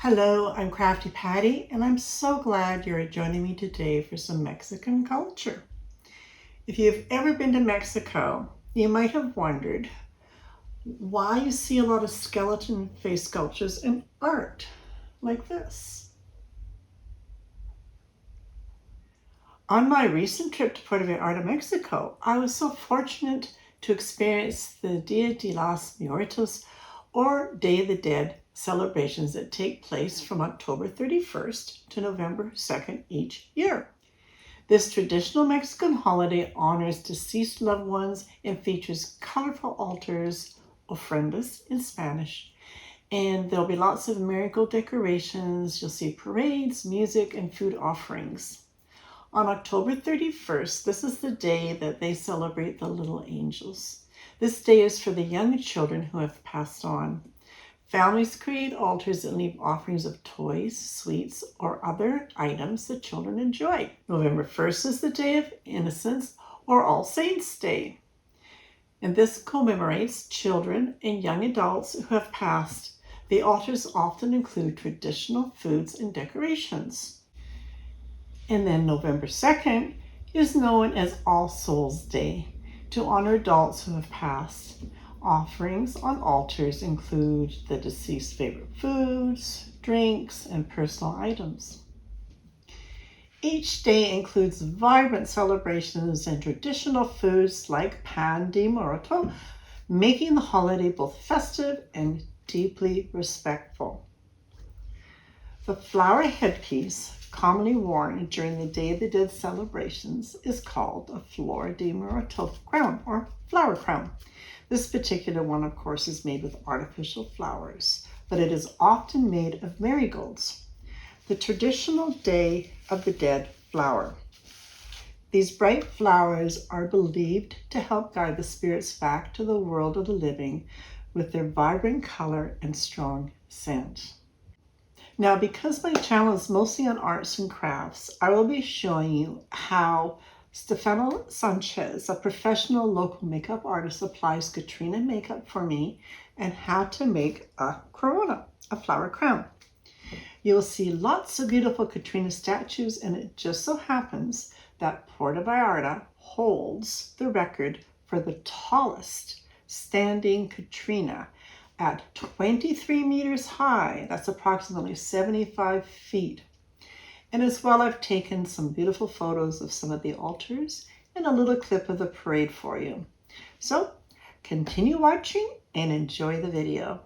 Hello, I'm Crafty Patti, and I'm so glad you're joining me today for some Mexican culture. If you've ever been to Mexico, you might have wondered why you see a lot of skeleton face sculptures and art like this. On my recent trip to Puerto Vallarta, Mexico, I was so fortunate to experience the Dia de los Muertos, or Day of the Dead, celebrations that take place from October 31st to November 2nd each year. This traditional Mexican holiday honors deceased loved ones and features colorful altars, ofrendas in Spanish, and there'll be lots of marigold decorations. You'll see parades, music, and food offerings. On October 31st, this is the day that they celebrate the little angels. This day is for the young children who have passed on. Families create altars and leave offerings of toys, sweets, or other items that children enjoy. November 1st is the Day of Innocence, or All Saints' Day. And this commemorates children and young adults who have passed. The altars often include traditional foods and decorations. And then November 2nd is known as All Souls' Day, to honor adults who have passed. Offerings on altars include the deceased's favorite foods, drinks, and personal items. Each day includes vibrant celebrations and traditional foods like pan de muerto, making the holiday both festive and deeply respectful. The flower headpiece, commonly worn during the Day of the Dead celebrations, is called a flor de muerto crown, or flower crown. This particular one, of course, is made with artificial flowers, but it is often made of marigolds, the traditional Day of the Dead flower. These bright flowers are believed to help guide the spirits back to the world of the living with their vibrant color and strong scent. Now, because my channel is mostly on arts and crafts, I will be showing you how Stefano Sanchez, a professional local makeup artist, applies Catrina Makeup for me, and how to make a corona, a flower crown. You will see lots of beautiful Catrina statues, and it just so happens that Puerto Vallarta holds the record for the tallest standing Catrina at 23 meters high. That's approximately 75 feet. And as well, I've taken some beautiful photos of some of the altars and a little clip of the parade for you. So continue watching and enjoy the video.